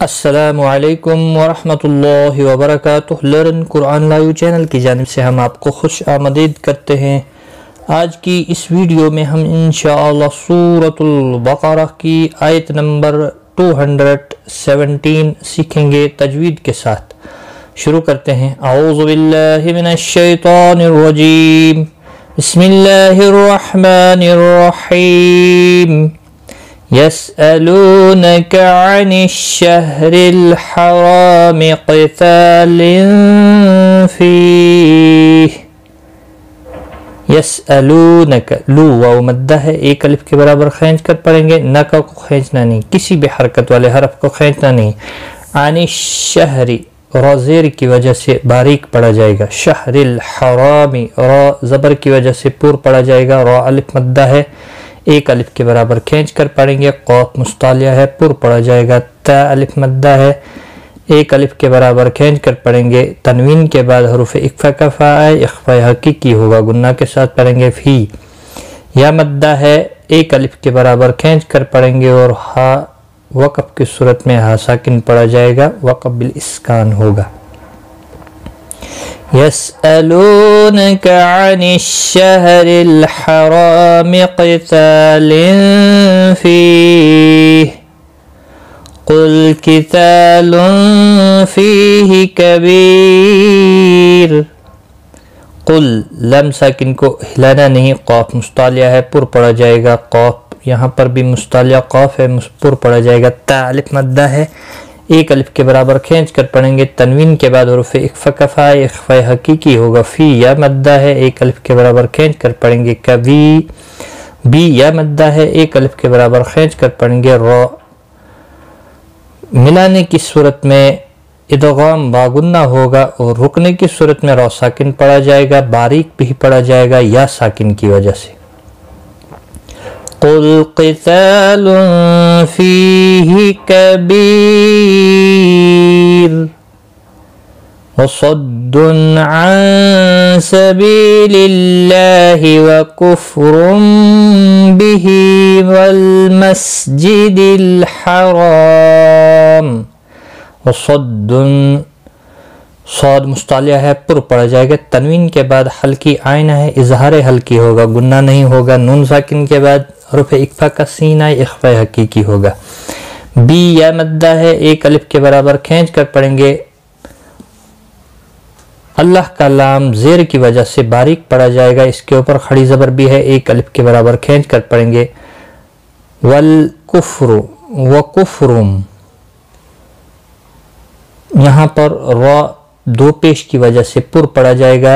السلام علیکم ورحمۃ اللہ وبرکاتہ۔ لرن قرآن لائیو چینل کی جانب سے ہم آپ کو خوش آمدید کرتے ہیں۔ آج کی اس ویڈیو میں ہم انشاءاللہ سورۃ البقرہ کی آیت نمبر 217 سیکھیں گے تجوید کے ساتھ۔ شروع کرتے ہیں۔ اعوذ باللہ من الشیطان الرجیم، بسم اللہ الرحمن الرحیم۔ يسألونك عن الشهر الحرام قتال فيه۔ يسألونك لو واو مدہ ہے، ایک الف کے برابر کھینچ کر پڑھیں گے، نکا کو کھینچنا نہیں، کسی بھی حرکت والے حرف کو کھینچنا نہیں۔ عن الشہر را زیر کی وجہ سے باریک پڑھا جائے گا، شہر الحرام را زبر کی وجہ سے پور پڑھا جائے گا، را الف مدہ ہے، ایک الف کے برابر کھینچ کر پڑھیں گے، قاف مستعلیہ ہے، پر پڑھا جائے گا، تا الف مدہ ہے، ایک الف کے برابر کھینچ کر پڑھیں گے، تنوین کے بعد حروف اخفا کا فا ہے، اخفا حقیقی ہوگا، گنہ کے ساتھ پڑھیں گے، فی یا مدہ ہے، ایک الف کے برابر کھینچ کر پڑھیں گے، اور ہا وقف کی صورت میں ہا ساکن پڑھا جائے گا، وقف بالاسکان ہوگا۔ يسألونك عن الشهر الحرام قتال فيه قل قتال فيه كبير۔ قل لم ساکن کو ہلانا نہیں، قاف مستعلیہ ہے، پر پڑھا جائے گا، قاف یہاں پر بھی مستعلیہ قاف ہے، پر پڑھا جائے گا، تا الف مدہ ہے، ایک الف کے برابر کھینچ کر پڑھیں گے، تنوین کے بعد حروف اخفا کا فا، اخفا حقیقی ہوگا، فی یا مدہ ہے، ایک الف کے برابر کھینچ کر پڑھیں گے، کبھی بی یا مدہ ہے، ایک الف کے برابر کھینچ کر پڑھیں گے، را ملانے کی صورت میں ادغام باگنہ ہوگا، اور رکنے کی صورت میں را ساکن پڑھا جائے گا، باریک بھی پڑھا جائے گا یا ساکن کی وجہ سے۔ قل قتال فيه كبير وصد عن سبيل الله وكفر به والمسجد الحرام۔ وصد صاد مستعلیہ ہے، پر پڑھا جائے گا، تنوین کے بعد حلقی عین ہے، اظہار حلقی ہوگا، گنہ نہیں ہوگا، نون ساکن کے بعد حروف اخفا کا سین ہے، اخفا حقیقی ہوگا، بی یا مدہ ہے، ایک الف کے برابر کھینچ کر پڑھیں گے، اللہ کا لام زیر کی وجہ سے باریک پڑھا جائے گا، اس کے اوپر کھڑی زبر بھی ہے، ایک الف کے برابر کھینچ کر پڑھیں گے، والکفر وکفرم، یہاں پر را دو پیش کی وجہ سے پر پڑھا جائے گا،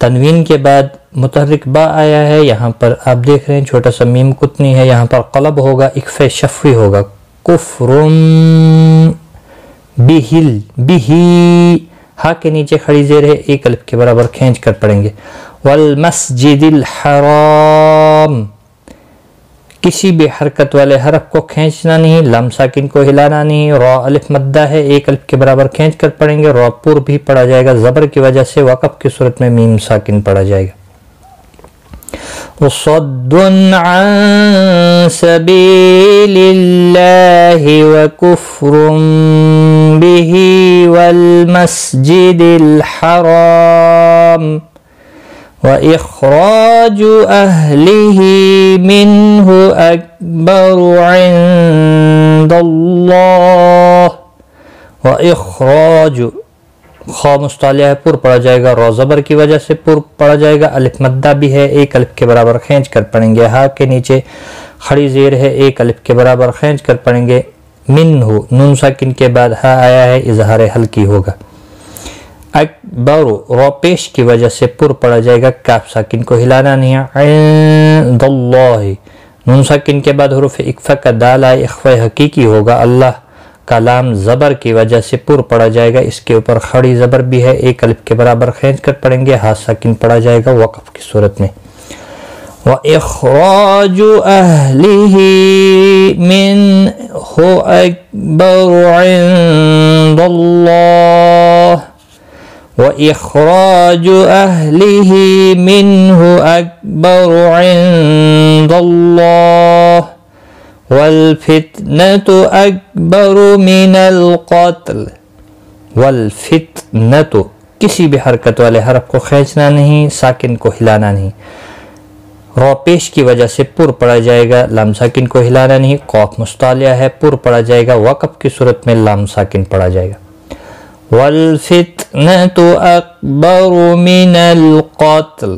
تنوین کے بعد متحرک با آیا ہے، یہاں پر آپ دیکھ رہے ہیں چھوٹا سا میم کتنی ہے، یہاں پر قلب ہوگا، اخفا شفوی ہوگا، کفرم بہل بہی، ہا کے نیچے کھڑی زیر ہے، ایک الف کے برابر کھینچ کر پڑھیں گے، والمسجد الحرام، کسی بھی حرکت والے حرف کو کھینچنا نہیں، لام ساکن کو ہلانا نہیں، را الف مدہ ہے، ایک الف کے برابر کھینچ کر پڑھیں گے، را پر بھی پڑھا جائے گا، زبر کی وجہ سے وقف کی صورت میں میم ساکن پڑھا جائے گا۔ وصد عن سبیل اللہ وکفر به والمسجد الحرام وإخراج أهله منه أكبر عند الله۔ وإخراج خا مستعلیہ ہے، پر پڑھا جائے گا، را زبر کی وجہ سے پر پڑھا جائے گا، الف مدہ بھی ہے، ایک الف کے برابر کھینچ کر پڑھیں گے، ہا کے نیچے کھڑی زیر ہے، ایک الف کے برابر کھینچ کر پڑھیں گے، منہ نون ساکن کے بعد ہا آیا ہے، اظہار حلقی ہوگا، اکبر را پیش کی وجہ سے پر پڑھا جائے گا، کاف ساکن کو ہلانا نہیں ہے، عند اللہ نون ساکن کے بعد حروف اخفا کا دال آئے، اخفا حقیقی ہوگا، اللہ کا لام زبر کی وجہ سے پر پڑھا جائے گا، اس کے اوپر کھڑی زبر بھی ہے، ایک الف کے برابر کھینچ کر پڑھیں گے، ہا ساکن پڑھا جائے گا وقف کی صورت میں۔ وَإِخْرَاجُ أَهْلِهِ مِنْهُ أَكْبَرُ عِنْدَ اللَّهِ وَإِخْرَاجُ أَهْلِهِ مِنْهُ أَكْبَرُ عِنْدَ اللَّهِ والفتنة أكبر من القتل. والفتنة کسی بھی حرکت والے حرف کو کھینچنا نہیں، ساکن کو ہلانا نہیں. رو پیش کی وجہ سے پر پڑا جائے گا، لام ساکن کو ہلانا نہیں. قاف مستعلیہ ہے، پر پڑا جائے گا، وقف کی صورت میں لام ساکن پڑا جائے گا. والفتنة أكبر من القتل.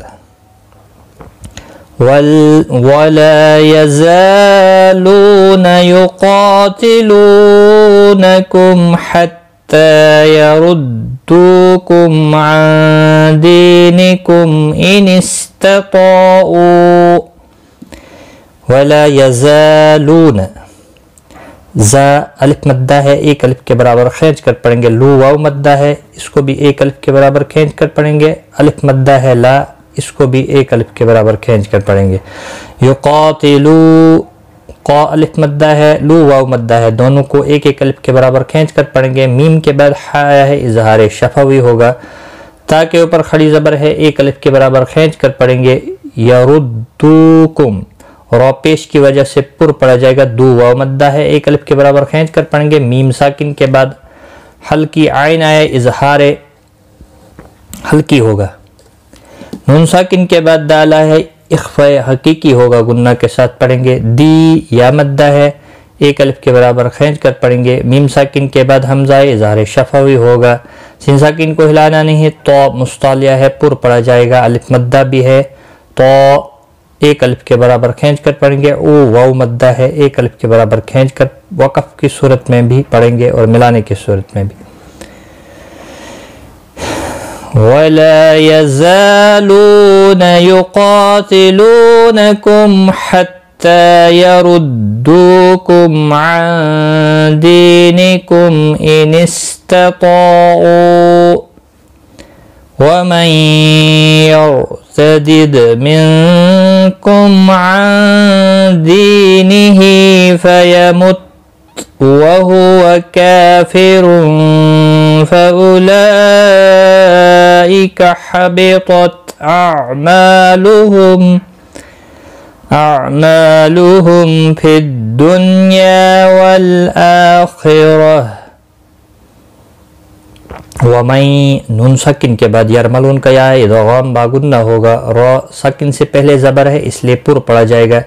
ولا يزالون يقاتلونكم حتى يردوكم عن دينكم إن استطاعوا. ولا يزالون، زا الف مدہ ہے، ایک الف کے برابر کھینچ کر پڑھیں گے. لو واو مدہ ہے، اس کو بھی ایک الف کے برابر کھینچ کر پڑھیں گے. الف مدہ ہے لا، اس کو بھی ایک الف کے برابر کھینچ کر پڑھیں گے. یقاتلو، قا الف مدہ ہے، لو واو مدہ ہے، دونوں کو ایک ایک الف کے برابر کھینچ کر پڑھیں گے. میم کے بعد حا آیا ہے، اظہار شفوی ہوگا. تا کے اوپر کھڑی زبر ہے، ایک الف کے برابر کھینچ کر پڑھیں گے. یردوکم، رو پیش کی وجہ سے پر پڑا جائے گا. دو واو مدہ ہے، ایک الف کے برابر کھینچ کر پڑھیں گے. میم ساکن کے بعد ہلکی عین آئے، اظہار ہلکی ہوگا. نون ساکن کے بعد دالا ہے، اخفاء حقیقی ہوگا، گنہ کے ساتھ پڑھیں گے. دی یا مدہ ہے، ایک الف کے برابر کھینچ کر پڑھیں گے. میم ساکن کے بعد حمزہ اظہار شفوی ہوگا. سین ساکن کو ہلانا نہیں ہے. تو مستعلیہ ہے، پر پڑا جائے گا. الف مدہ بھی ہے، تو ایک الف کے برابر کھینچ کر پڑھیں گے. او واو مدہ ہے، ایک الف کے برابر کھینچ کر وقف کی صورت میں بھی پڑھیں گے اور ملانے کی صورت میں بھی. وَلَا يَزَالُونَ يُقَاتِلُونَكُمْ حَتَّى يَرُدُّوكُمْ عَنْ دِينِكُمْ إِنِ اسْتَطَاعُوا وَمَنْ يَرْتَدِدْ مِنْكُمْ عَنْ دِينِهِ فَيَمُتْ وَهُوَ كَافِرٌ فَأُولَئِكَ حَبِطَتْ أَعْمَالُهُمْ فِي الدُّنْيَا وَالْآخِرَةِ. وَمَن، نون ساکن کے بعد یرملون کا یا ادغام باگنہ ہوگا. را ساکن سے پہلے زبر ہے، اس لیے پر پڑا جائے گا.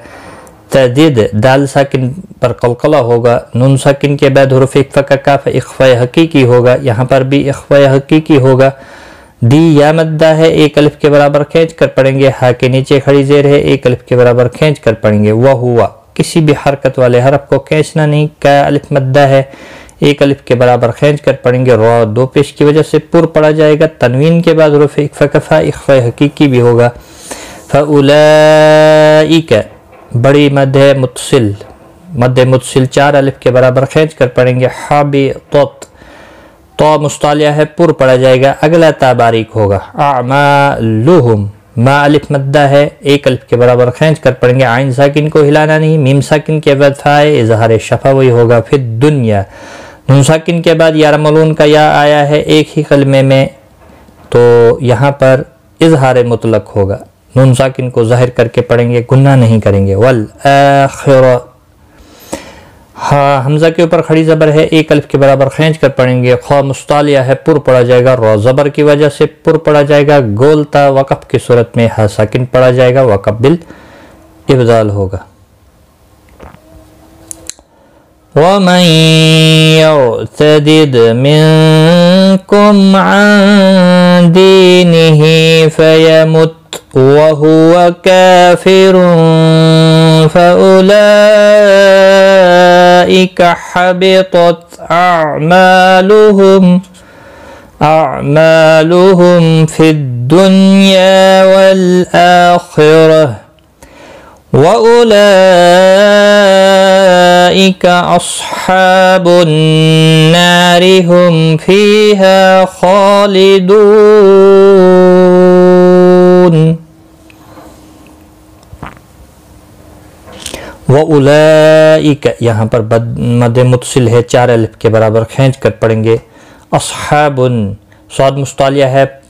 تدید، دال ساکن پر قلقلہ ہوگا. نون ساکن کے بعد حروف اخفاء کا کاف اخفاء حقیقی ہوگا، یہاں پر بھی اخفاء حقیقی ہوگا. دی یا مدہ ہے، ایک الف کے برابر کھینچ کر پڑھیں گے. ہا کے نیچے کھڑی زیر ہے، ایک الف کے برابر کھینچ کر پڑھیں گے. وہ ہوا، کسی بھی حرکت والے حرف کو کھینچنا نہیں. کا الف مدہ ہے، ایک الف کے برابر کھینچ کر پڑھیں گے. را دو پیش کی وجہ سے پر پڑا جائے گا. تنوین کے بعد حروف اخفاء کا فا اخفاء حقیقی بھی ہوگا. فَأُولَئِكَ، بڑی مد ہے متصل، مد متصل چار الف کے برابر کھینچ کر پڑھیں گے. حابطت، تو مستعلیہ ہے، پر پڑا جائے گا. اگلا تا باریک ہوگا. اعمالہم، ما الف مدہ ہے، ایک الف کے برابر کھینچ کر پڑھیں گے. عین ساکن کو ہلانا نہیں. میم ساکن کے بعد فائے اظہار شفوی ہوگا. فی الدنیا، نون ساکن کے بعد یارملون کا یا آیا ہے ایک ہی کلمے میں، تو یہاں پر اظہار مطلق ہوگا. نون ساکن کو ظاہر کر کے پڑھیں گے، گناہ نہیں کریں گے. والآخرہ، ہاں حمزہ کے اوپر کھڑی زبر ہے، ایک الف کے برابر کھینچ کر پڑھیں گے. خواہ مستعلیہ ہے، پر پڑا جائے گا. رو زبر کی وجہ سے پر پڑا جائے گا. گولتا وقف کی صورت میں ہا ساکن پڑا جائے گا. وقف بالابدال ہوگا. وَمَن يَرْتَدِدْ مِنْكُمْ عَنْ دِينِهِ فَيَمُتْ وَهُوَ كَافِرٌ فَأُولَئِكَ حَبِطَتْ أَعْمَالُهُمْ فِي الدُّنْيَا وَالْآخِرَةِ وَأُولَئِكَ أَصْحَابُ النَّارِ هُمْ فِيهَا خَالِدُونَ. وَأُولَئِكَ، یہاں پر مد متصل ہے، چار الف کے برابر کھینچ کر پڑھیں گے. اصحاب، صاد مستعلیہ ہے،